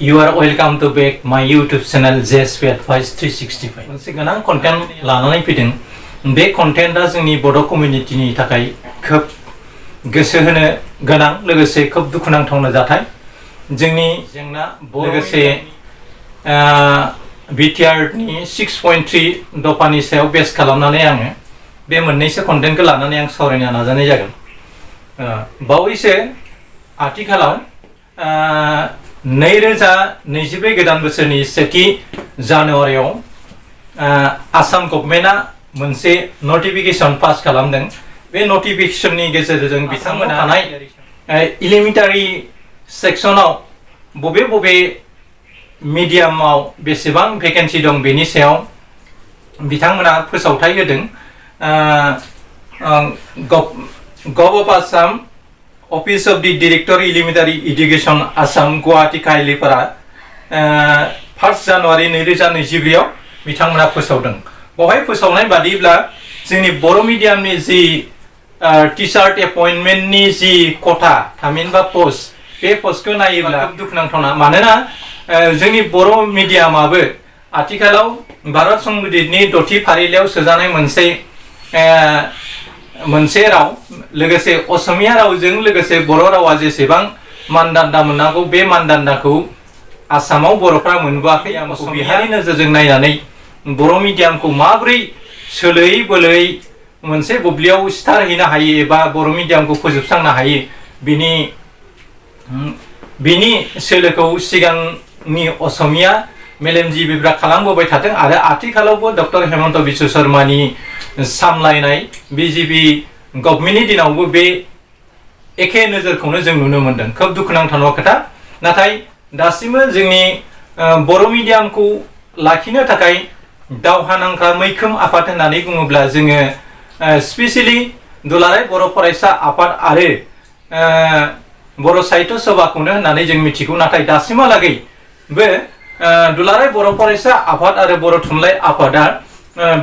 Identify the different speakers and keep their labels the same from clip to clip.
Speaker 1: You are welcome to back my YouTube channel JSP Advice 365. मोनसे गोनां content लानानै फैदों। बे कन्टेन्टआ जोंनि बड' कमिउनिटिनि थाखाय खोब गोसो होनो गोनां लोगोसे खोब दुखुनांथावना जाथाय। जोंनि जेंना लोगोसे बिटिआरनि 6.3 दफानि सायाव बेस खालामनानै आङो बे मोननैसो कन्टेन्टखौ लानानै आं सावरायनो नाजानाय जागोन। बावैसो आथिखालाव 2024 गोदान बोसोरनि 1 जानुवारियाव आसाम गभर्नमेन्टआ मोनसे नटिफिकेशन पास खालामदों। बे नटिफिकेशननि गेजेरजों बिथांमोना थानाय एलिमेन्टारि सेक्सनाव बबे मिडियामाव बेसेबां भेकेन्सि दं बेनि सायाव बिथांमोना फोसावथाय होदों। Gov of Assam Office of the Director Elementary Education Assam Guwahati काइलिफोरा 1 जानुवारि 2024 आव बिथांमोना फोसावदों। बेवहाय फोसावनाय बादिब्ला जोंनि बर' मिडियामनि जि टीचार एपइन्टमेन्टनि जि खथा थामहिनबा पोस्ट बे पोस्टखौ नायोब्ला दुखुनांथावना। मानोना जोंनि बर' मिडियामाबो आथिखालाव भारत संबिजितनि 6थि फारिलाइयाव सोजानाय मोनसे राव लोगोसे असमिया रावजों लोगोसे बर' रावा जेसेबां मानदान्दा मोननांगौ बे मानदान्दाखौ आसामाव बर'फ्रा मोनबोआखै। असमियानि नोजोरजों नायनानै बर' मिडियामखौ माबोरै सोलै बोलै मोनसे बुब्लियाव सिथारहैनो हायो एबा बर' मिडियामखौ फोजोबस्रांनो हायो बिनि सोलोखौ सिगांनि असमिया मेलेमजिबिफ्रा खालामबोबाय थादों आरो आथिखालावबो डक्टर हेमन्त बिश्व शर्मानि सामलायनाय बिजेपि गभर्नमेन्टनि दिनावबो बे एखे नोजोरखौनो जों नुनो मोनदों। खोब दुखुनांथाव खोथा। नाथाय दासिमबो जोंनि बर' मिडियामखौ लाखिनो थाखाय दावहा नांग्रा मैखोम आफाद होननानै बुङोब्ला जोङो स्पेसियेलि दुलाराय बर' फरायसा आफाद आरो बर' साहित्य सभाखौनो होननानै जों मिथिगौ। नाथाय दासिमहालागै बे दुलाराय बर' फरायसा आफाद आरो बर' थुनलाइ आफादा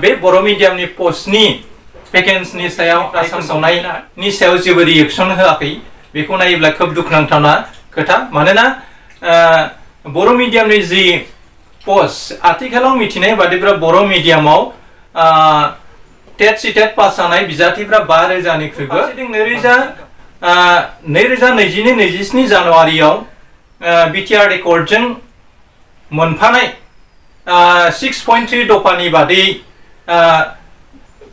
Speaker 1: बे बर' मिडियामनि पस्टनि भेकेन्सिनि सायाव फोसावनायनि सायाव जेबो रिएक्सन होआखै। बेखौ नायोब्ला खोब दुखुनांथावना खोथा। मानोना बर' मिडियामनि जि पस्ट आथिखालाव मिथिनाय बादिब्ला बर' मिडियामाव टेट सिटेट पास जानाय बिजाथिफ्रा 5,000निख्रुइबो 2022-27 जानुवारियाव बिटिआर रेकर्डजों मोनफानाय 6.3 दफानि बादै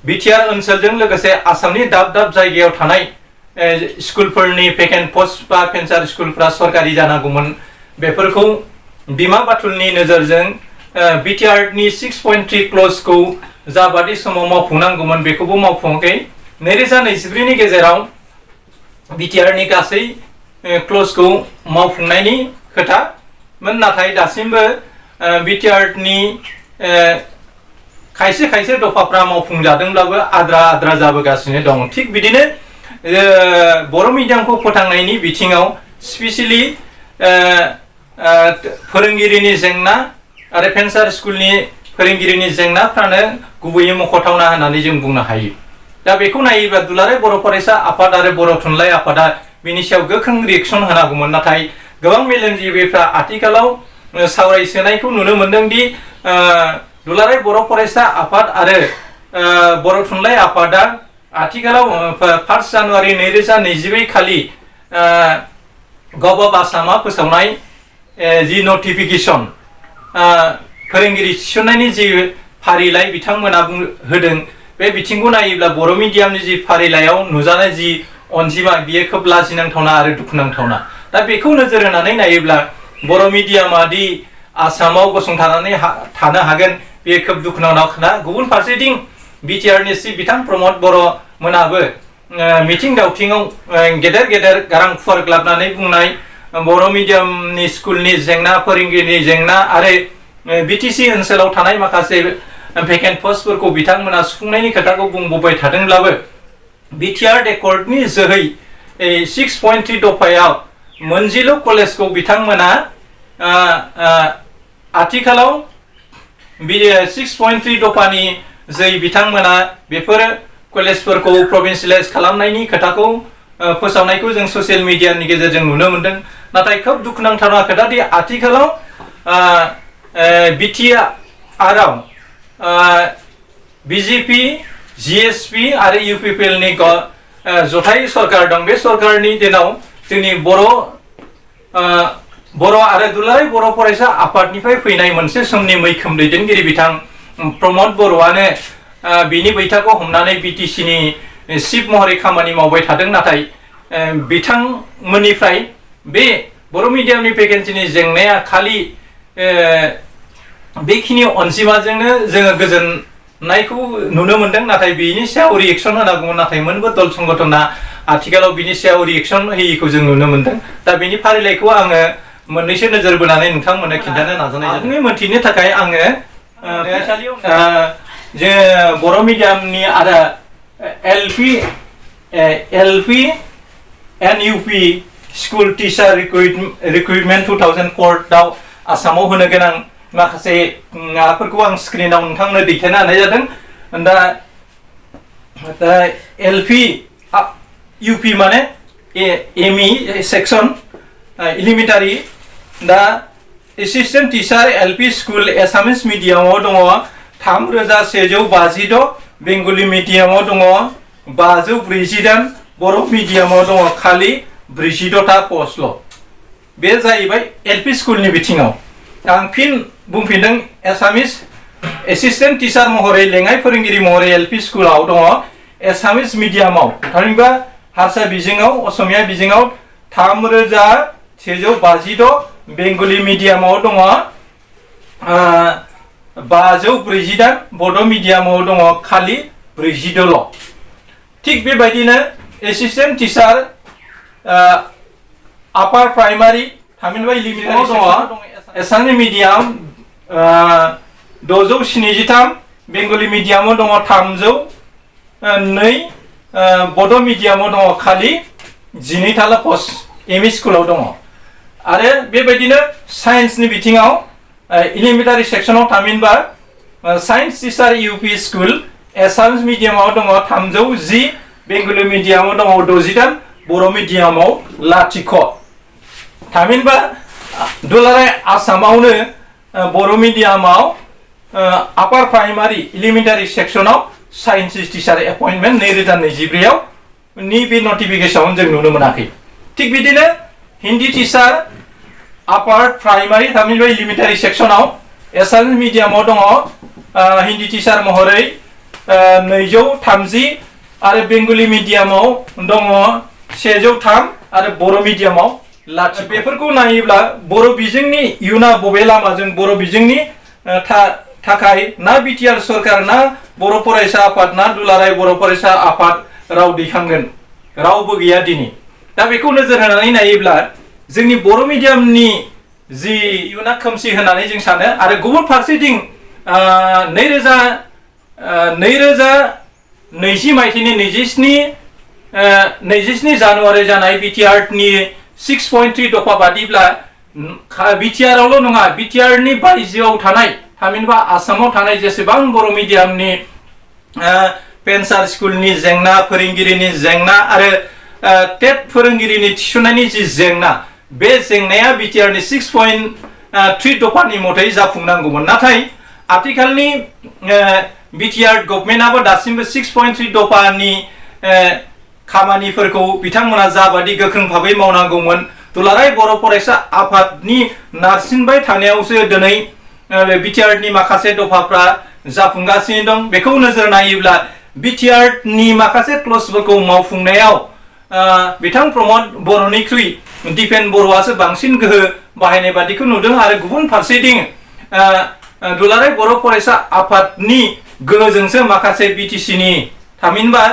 Speaker 1: बिटिआर ओनसोलजों लोगोसे आसामनि दाब दाब जायगायाव थानाय स्कुलफोरनि भेकेन्ट पोस्ट बा फेन्सार स्कुलफ्रा सरकारि जानांगौमोन। बेफोरखौ बिमा बाथुलनि नोजोरजों बिटिआरनि 6.3 क्लजखौ जाबादि समाव मावफुंनांगौमोन बेखौबो मावफुङाखै। 2024 नि गेजेराव बिटिआरनि गासै क्लजखौ मावफुंनायनि खोथामोन। नाथाय दासिमबो बिटिआरनि खायसे दफाफ्रा मावफुंजादोंब्लाबो आद्रा जाबोगासिनो दं। थिग बिदिनो बर' मिडियामखौ फोथांनायनि बिथिङाव स्पेसियेलि फोरोंगिरिनि जेंना आरो फेन्सार स्कुलनि फोरोंगिरिनि जेंनाफ्रानो गुबैयै मख'थावना होननानै जों बुंनो हायो। दा बेखौ नायोब्ला दुलाराय बर' फरायसा आफाद आरो बर' थुनलाइ आफादा बिनि सायाव गोख्रों रिएक्सन होनांगौमोन। नाथाय गोबां मेलेमजिबिफ्रा आथिखालाव सावरायसोनायखौ नुनो मोनदों दि दुलाराय बर' फरायसा आफाद आरो बर' थुनलाइ आफादा आथिखालाव 1 जानुवारि 2024 खालि गभ अफ आसामा फोसावनाय जि नटिफिकेशन फोरोंगिरि थिसननायनि जि फारिलाइ बिथांमोना होदों बे बिथिंखौ नायोब्ला बर' मिडियामनि जि फारिलाइयाव नुजानाय जि अनजिमा बियो खोब लाजिनांथावना आरो दुखुनांथावना। दा बेखौ नोजोर होनानै नायोब्ला बर' मिडियामा दि आसामाव गसंथानानै थानो हागोन बे खोब दुखुनांथाव खोथा। गुबुन फारसेथिं बिटिआरनि बिथां प्रमद बर' मोनाबो मिथिं दावथिङाव गेदेर गारां फुवारग्लाबनानै बुंनाय बर' मिडियामनि स्कुलनि जेंना फोरोंगिरिनि जेंना आरो बिटिसि ओनसोलाव थानाय माखासे भेकेन्ट पस्टफोरखौ बिथांमोना सुफुंनायनि खोथाखौ बुंबोबाय थादोंब्लाबो बिटिआर रेकर्डनि जोहै 6.3 दफायाव मोनजिल' कलेजखौ बिथांमोना आथिखालाव 6.3 दफानि जै बिथांमोना बेफोर कलेजफोरखौ प्रभिन्सियेलाइज खालामनायनि खोथाखौ फोसावनायखौ जों ससियेल मिडियानि गेजेरजों नुनो मोनदों नाथाय खोब दुखुनांथाव खोथा दि आथिखालाव बिटिआरआव बिजेपि जिएसपि आरो इउपिपिएल नि जथाय सरकार दं बे सरकारनि दिनाव जोंनि बर' आरो दुलाराय बर' फरायसा आफादनिफ्राय फैनाय मोनसे समनि मैखोम दैदेनगिरि बिथां प्रमद बर'आनो बिनि बैथाखौ हमनानै बिटिसि नि चिफ महरै खामानि मावबाय थादों नाथाय बिथांमोननिफ्राय बे बर' मिडियामनि भेकेन्सिनि जेंनाया खालि बेखिनि अनजिमाजोंनो जोङो गोजोननायखौ नुनो मोनदों नाथाय बिनि सायाव रिएक्सन होनांगौमोन नाथाय मोनबो दल संगठना आथिखालाव बिनि सायाव रिएक्सन होयिखौ जों नुनो मोनदों दा बेनि फारिलाइखौ आङो मोननैसो नोजोर बोनानै नोंथांमोननो खिन्थानो नाजानाय जादों मोनथिनो थाखाय आङो जे बर' मिडियामनि आरो LP and UP school teacher recruitment 2004 आव आसामाव होनो गोनां माखासे माबाफोरखौ आं स्क्रिनाव नोंथांनो दैथायनो हानाय जादों दा एलपि इउपि माने एमइ सेक्सन एलिमेन्टारि दा एसिस्टेन्ट टिचार एलपि स्कुल एसामिस मिडियामाव दङ 3156 बेंगलि मिडियामाव दङ 548 बर' मिडियामाव दङ खालि 46टा पस्टल' बे जाहैबाय एलपि स्कुलनि बिथिङाव आं फिन बुंफिनदों एसामिस एसिस्टेन्ट टिचार महरै लेङाइ फोरोंगिरि महरै एलपि स्कुलाव दङ एसामिस मिडियामाव थामहिनबा हारसा बिजोङाव असमिया बिजोङाव 3156 बेंगलि मिडियामाव दङ 548 बड' मिडियामाव दङ खालि 46ल' थिग बेबायदिनो एसिस्टेन्ट टिचार आपार प्राइमारि थामहिनबा एलिमेन्टारि दङ एसामिस मिडियाम 673 बेंगलि मिडियामाव दङ 302 बड' मिडियामाव दङ खालि 12थाल' पस्ट एमइ स्कुलाव दङ आरो बेबायदिनो साइन्सनि बिथिङाव एलिमेन्टारि सेक्सनाव थामहिनबा साइन्स टिचार इउपि स्कुल एसामिस मिडियामाव दङ 310 बेंगलि मिडियामाव दङ 68 बर' मिडियामाव 0 थामहिनबा दुलाराय आसामावनो बर' मिडियामाव आपार प्राइमारि एलिमेन्टारि सेक्सनाव साइन्स टिचार एपइन्टमेन्ट 2024 आव नि बे नटिफिकेसन जों नुनो मोनाखै थिग बिदिनो हिन्दी टिचार आपार प्राइमारि थामहिनबा एलिमेन्टारि सेक्सनाव एसामिस मिडियामाव दङ हिन्दी टिचार महरै 230 आरो बेंगलि मिडियामाव दङ 103 आरो बर' मिडियामाव 0 बेफोरखौ नायोब्ला बर' बिजोंनि इयुना बबे लामाजों बर' बिजोंनि थाखाय ना बिटिआर सरकार ना बर' फरायसा आफाद ना दुलाराय बर' फरायसा आफाद राव दैखांगोन रावबो गैया दिनै दा बेखौ नोजोर होनानै नायोब्ला जोंनि बर' मिडियामनि जि इयुना खोमसि होननानै जों सानो आरो गुबुन फारसेथिं 2020 मायथाइनि 27 जानुवारि जानाय बिटिआरनि 6.3 दफा बादिब्ला बिटिआरआवल' नङा बिटिआरनि बायजोआव थानाय थामहिनबा आसामाव थानाय जेसेबां बर' मिडियामनि पेन्सार स्कुलनि जेंना फोरोंगिरिनि जेंना आरो टेट फोरोंगिरिनि थिसननायनि जि जेंना बे जेंनाया बिटिआरनि 6.3 दफानि मथै जाफुंनांगौमोन नाथाय आथिखालनि बिटिआर गभर्नमेन्टआबो दासिमबो 6.3 दफानि खामानिफोरखौ बिथांमोना जाबादि गोख्रों भाबै मावनांगौमोन दुलाराय बर' फरायसा आफादनि नारसिनबाय थानायावसो दिनै बिटिआरनि माखासे दफाफ्रा जाफुंगासिनो दं बेखौ नोजोर नायोब्ला बिटिआरनि माखासे क्लजफोरखौ मावफुंनायाव बिथां प्रमद बर'निख्रुइ दिपेन बर'आसो बांसिन गोहो बाहायनाय बादिखौ नुदों आरो गुबुन फारसेथिं दुलाराय बर' फरायसा आफादनि गोहोजोंसो माखासे बिटिसिनि थामहिनबा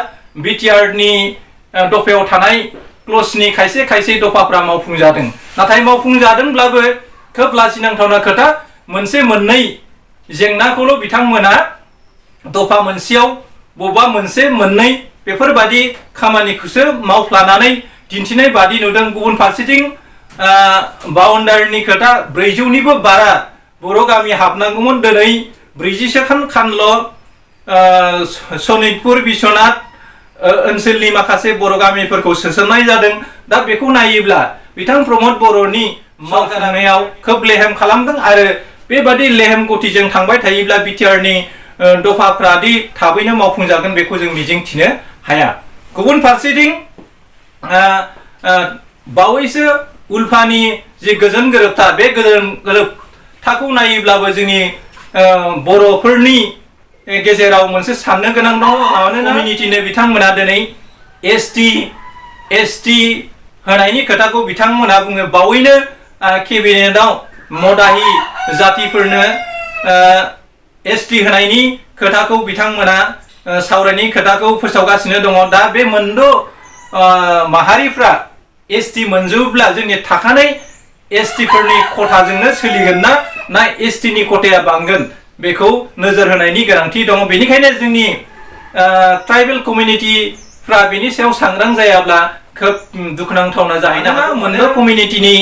Speaker 1: बिटिआरनि दफायाव थानाय क्लजनि खायसे दफाफ्रा मावफुंजादों नाथाय मावफुंजादोंब्लाबो खोब लाजिनांथावना खोथा मोनसे मोननै जेंनाखौल' बिथांमोना दफा मोनसेयाव बबेबा मोनसे मोननै बेफोरबादि खामानिखौसो मावफ्लानानै दिन्थिनाय बादि नुदों गुबुन फारसेथिं बाउन्डारिनि खोथा 400निबो बारा बर' गामि हाबनांगौमोन दिनै 40 खानल' सनितपुर बिश्वनाथ ओनसोलनि माखासे बर' गामिफोरखौ सोसननाय जादों। दा बेखौ नायोब्ला बिथां प्रमद बर'नि मावजानायाव खोब लेहेम खालामदों आरो बेबादि लेहेम गतिजों थांबाय थायोब्ला बिटिआरनि दफाफ्रादि थाबैनो मावफुंजागोन बेखौ जों मिजिंथिनो हाया। गुबुन फारसेथिं बावैसो उल्फानि जि गोजोन गोरोबथा बे गोजोन गोरोबथाखौ नायोब्लाबो जोंनि बर'फोरनि गेजेराव मोनसे साननो गोनां दङ। मानोना कमिउनिटिनो बिथांमोना दिनै एसटि होनायनि खोथाखौ बिथांमोना बुङो। बावैनो केबिनेटआव मदाहि जातिफोरनो एसटि होनायनि खोथाखौ बिथांमोना सावरायनायनि खोथाखौ फोसावगासिनो दङ। दा बे मोनद' माहारिफ्रा एसटि मोनजोबोब्ला जोंनि थाखानाय एसटिफोरनि खथाजोंनो सोलिगोन ना एसटिनि खथाया बांगोन बेखौ नोजोर होनायनि गोनांथि दङ। बेनिखायनो जोंनि ट्राइबेल कमिउनिटिफ्रा बेनि सायाव सांग्रां जायाब्ला खोब दुखुनांथावना जाहैनो हागौ। मोनद' कमिउनिटिनि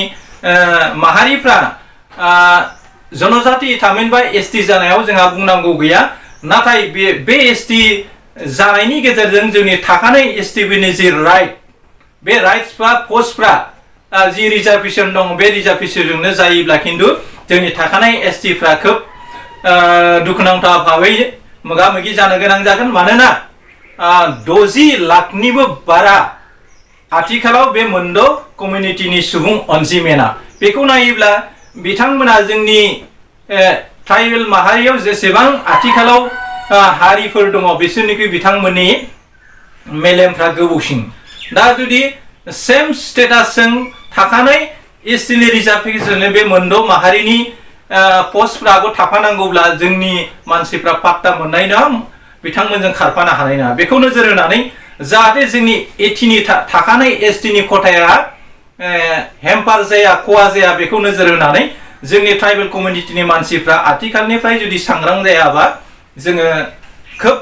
Speaker 1: माहारिफ्रा जनजाति थामहिनबा एसटि जानायाव जोंहा बुंनांगौ गैया। नाथाय बे एसटि जानायनि गेजेरजों जोंनि थाखानाय एसटिफोरनि जि राइट बे राइट्सफ्रा पस्टफ्रा जि रिजार्भेसन दं बे रिजार्भेसनजोंनो जायोब्ला खिन्थु जोंनि थाखानाय एसटिफ्रा खोब दुखुनांथाव भाबै मोगा मोगि जानो गोनां जागोन। मानोना 60 लाखनिबो बारा आथिखालाव बे मोनद' कमिउनिटिनि सुबुं अनजिमाया बेखौ नायोब्ला बिथांमोना जोंनि ट्राइबेल माहारियाव जेसेबां आथिखालाव हारिफोर दङ बिसोरनिख्रुइ बिथांमोननि मेलेमफ्रा गोबौसिन। दा जुदि सेम स्टेटासजों थाखानाय एसटिनि रिजार्भेसनजों बे मोनद' माहारिनि पस्टफ्राबो थाफानांगौब्ला जोंनि मानसिफ्रा पात्ता मोननाय नङा, बिथांमोनजों खारफानो हानाय नङा। बेखौ नोजोर होनानै जाहाथे जोंनि एटिनि थाखानाय एसटिनि खथाया हेम्पार जाया खहा जाया बेखौ नोजोर होनानै जोंनि ट्राइबेल कमिउनिटिनि मानसिफ्रा आथिखालनिफ्राय जुदि सांग्रां जायाबा जोङो खोब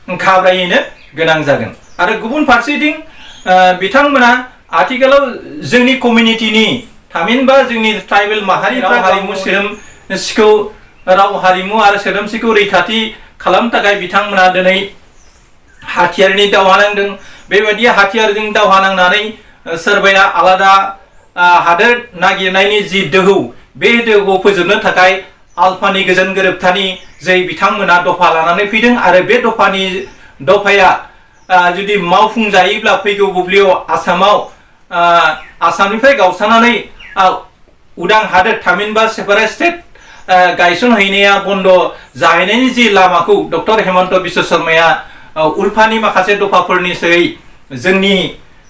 Speaker 1: घाबरायनो गोनां जागोन। आरो गुबुन फारसेथिं बिथांमोना आथिखालाव जोंनि कमिउनिटिनि थामहिनबा जोंनि ट्राइबेल माहारिफ्रा हारिमु सोदोमस्रिखौ राव हारिमु आरो सोदोमस्रिखौ रैखाथि खालामनो थाखाय बिथांमोना दिनै हाथियारनि दावहा नांदों। बेबायदि हाथियारजों दावहा नांनानै सोरबाया आलादा हादोर नागिरनायनि जि दोहौ बे दोहौखौ फोजोबनो थाखाय आल्फानि गोजोन गोरोबथानि जै बिथांमोना दफा लानानै फैदों आरो बे दफाया जुदि मावफुंजायोब्ला फैगौ बुब्लियाव आसामनिफ्राय गावस्रानानै उदां हादोर थामहिनबा सेपारेट स्टेट गायसनहैनाया बन्द जाहैनायनि जि लामाखौ डक्टर हेमन्त बिश्व शर्माया उल्फानि माखासे दफाफोरनि सोयै जोंनि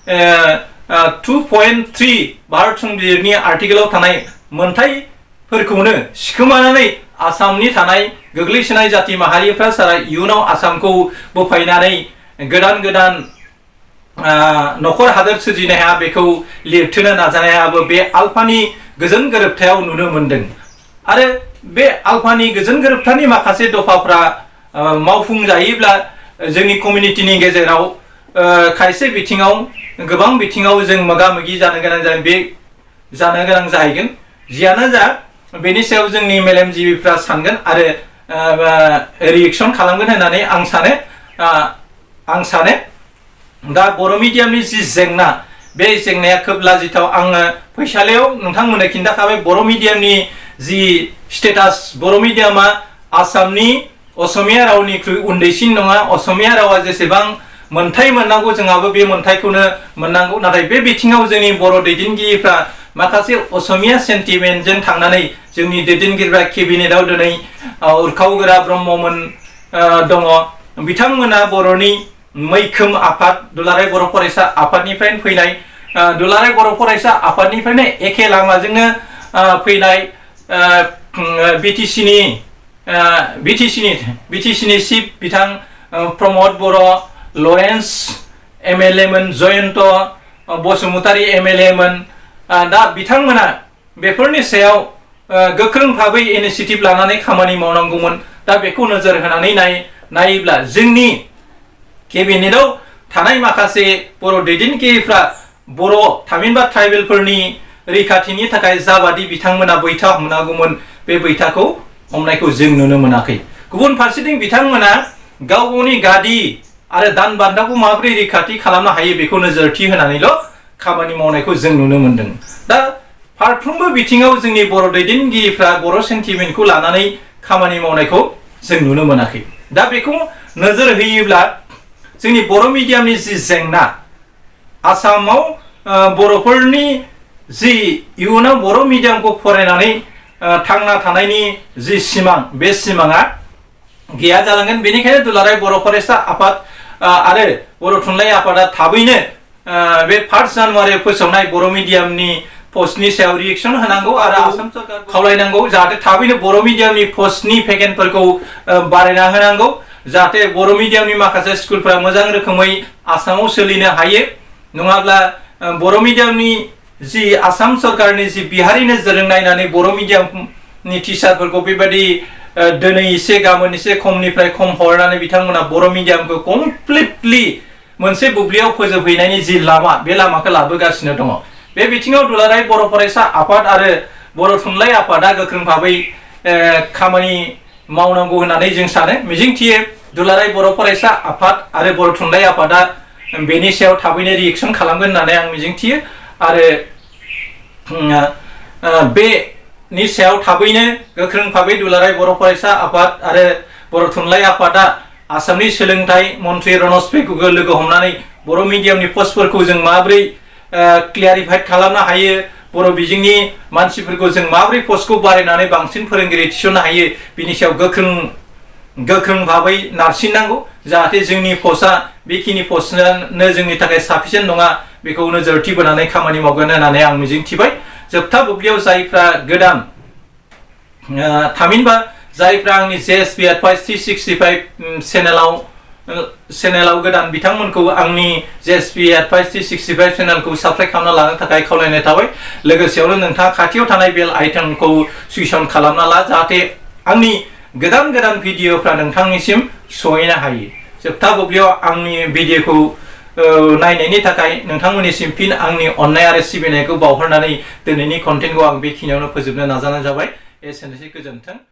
Speaker 1: 2.3 भारत संबिजिरनि आर्टिकेलाव थानाय मोनथायफोरखौनो सिखोमानानै आसामनि थानाय गोग्लैसोनाय जाति माहारिफ्रा सारा इयुनाव आसामखौ बोफायनानै गोदान नखर हादोर सोरजिनाया बेखौ लिरथोनो नाजानायाबो बे आल्फानि गोजोन गोरोबथायाव नुनो मोनदों। आरो बे आल्फानि गोजोन गोरोबथानि माखासे दफाफ्रा मावफुंजायोब्ला जोंनि कमिउनिटिनि गेजेराव खायसे बिथिङाव गोबां बिथिङाव जों मोगा मोगि जानो गोनां जाहैगोन। जियानो जा बेनि सायाव जोंनि मेलेमजिबिफ्रा सानगोन आरो रिएक्सन खालामगोन होननानै आं सानो। दा बर' मिडियामनि जि जेंना बे जेंनाया खोब लाजिथाव। आङो फैसालियाव नोंथांमोननो खिन्थाखाबाय बर' मिडियामनि जि स्टेटास बर' मिडियामा आसामनि असमिया रावनिख्रुइ उन्दैसिन नङा। असमिया रावा जेसेबां मोनथाय मोननांगौ जोंहाबो बे मोनथायखौनो मोननांगौ। नाथाय बे बिथिङाव जोंनि बर' दैदेनगिरिफ्रा माखासे असमिया सेन्टिमेन्टजों थांनानै जोंनि दैदेनगिरिफ्रा केबिनेटआव दिनै उरखावगोरा ब्रह्ममोन दङ। बिथांमोना बर'नि मैखोम आफाद दुलाराय बर' फरायसा आफादनिफ्रायनो फैनाय दुलाराय बर' फरायसा आफादनिफ्रायनो एखे लामाजोंनो फैनाय बिटिसिनि चिफ बिथां प्रमद बर' लरेन्स एमएलए मोन, जयन्त बसुमतारी एमएलए मोन। दा बिथांमोना बेफोरनि सायाव गोख्रों भाबै इनिशिएटिभ लानानै खामानि मावनांगौमोन। दा बेखौ नोजोर होनानै नायोब्ला जोंनि केबिनेटआव थानाय माखासे बर' दैदेनगिरिफ्रा बर' थामहिनबा ट्राइबेलफोरनि रैखाथिनि थाखाय जाबादि बिथांमोना बैथा हमनांगौमोन बे बैथाखौ हमनायखौ जों नुनो मोनाखै। गुबुन फारसेथिं बिथांमोना गाव गावनि गादि आरो दान बान्थाखौ माबोरै रैखाथि खालामनो हायो बेखौ नोजोरथि होनानैल' खामानि मावनायखौ जों नुनो मोन्दों। दा फारफ्रोमबो बिथिङाव जोंनि बर' दैदेनगिरिफ्रा बर' सेन्टिमेन्टखौ लानानै खामानि मावनायखौ जों नुनो मोनाखै। दा बेखौ नोजोर होयोब्ला जोंनि बर' मिडियामनि जि जेंना, आसामाव बर'फोरनि जि इयुनाव बर' मिडियामखौ फरायनानै थांना थानायनि जि सिमां, बे सिमाङा गैया जालांगोन। बेनिखायनो दुलाराय बर' फरायसा आफाद आरो बर' थुनलाइ आफादा थाबैनो बे 1 जानुवारियाव फोसावनाय बर' मिडियामनि पस्टनि सायाव रिएक्सन होनांगौ आरो आसाम सरकारखौ खावलायनांगौ जाहाथे थाबैनो बर' मिडियामनि पस्टनि भेकेन्टफोरखौ बारायना होनांगौ, जाहाथे बर' मिडियामनि माखासे स्कुलफोरा मोजां रोखोमै आसामाव सोलिनो हायो। नङाब्ला बर' मिडियामनि जि आसाम सरकारनि जि बिहारि नोजोरजों नायनानै बर' मिडियामनि टिचारफोरखौ बेबायदि दिनै एसे गाबोन एसे खमनिफ्राय खम हरनानै बिथांमोना बर' मिडियामखौ कमप्लिटलि मोनसे बुब्लियाव फोजोबहैनायनि जि लामा, बे लामाखौ लाबोगासिनो दङ। बे बिथिङाव दुलाराय बर' फरायसा आफाद आरो बर' थुनलाइ आफादा गोख्रों भाबै खामानि मावनांगौ होननानै जों सानो। मिजिंथियो दुलाराय बर' फरायसा आफाद आरो बर' थुनलाइ आफादा बेनि सायाव थाबैनो रिएक्सन खालामगोन होननानै आं मिजिंथियो आरो बेनि सायाव थाबैनो गोख्रों भाबै दुलाराय बर' फरायसा आफाद आरो बर' थुनलाइ आफादा आसामनि सोलोंथाइ मन्त्रि रनज पेगुखौ लोगो हमनानै बर' मिडियामनि पस्टफोरखौ जों माबोरै क्लियारिफाइड खालामनो हायो, बर' बिजोंनि मानसिफोरखौ जों माबोरै पस्टखौ बारायनानै बांसिन फोरोंगिरि थिसननो हायो, बिनि सायाव गोख्रों भाबै नारसिननांगौ, जाहाथे जोंनि पस्टआ बेखिनि पस्टनो जोंनि थाखाय साफिसियेन्ट नङा, बेखौ नोजोरथि बोनानै खामानि मावगोन होननानै आं मिजिंथिबाय। जोबथा बुब्लियाव जायफ्रा गोदान थामहिनबा जायफ्रा आंनि JSP Advice 365 चेनेलाव गोदान बिथांमोनखौ आंनि JSP Advice 365 चेनेलखौ साबस्क्राइब खालामना लानो थाखाय खावलायनाय थाबाय। लोगोसेयावनो नोंथाङा खाथियाव थानाय बेल आइकनखौ सुइच अन खालामना ला, जाहाथे आंनि गोदान भिडिअफ्रा नोंथांनिसिम सहैनो हायो। जोबथा बुब्लियाव आंनि भिडिअखौ नायनायनि थाखाय नोंथांमोननिसिम फिन आंनि अननाय आरो सिबिनायखौ बावहरनानै दिनैनि कन्टेन्टखौ आं बेखिनियावनो फोजोबनो नाजानाय जाबाय। एसेनोसै, गोजोन्थों।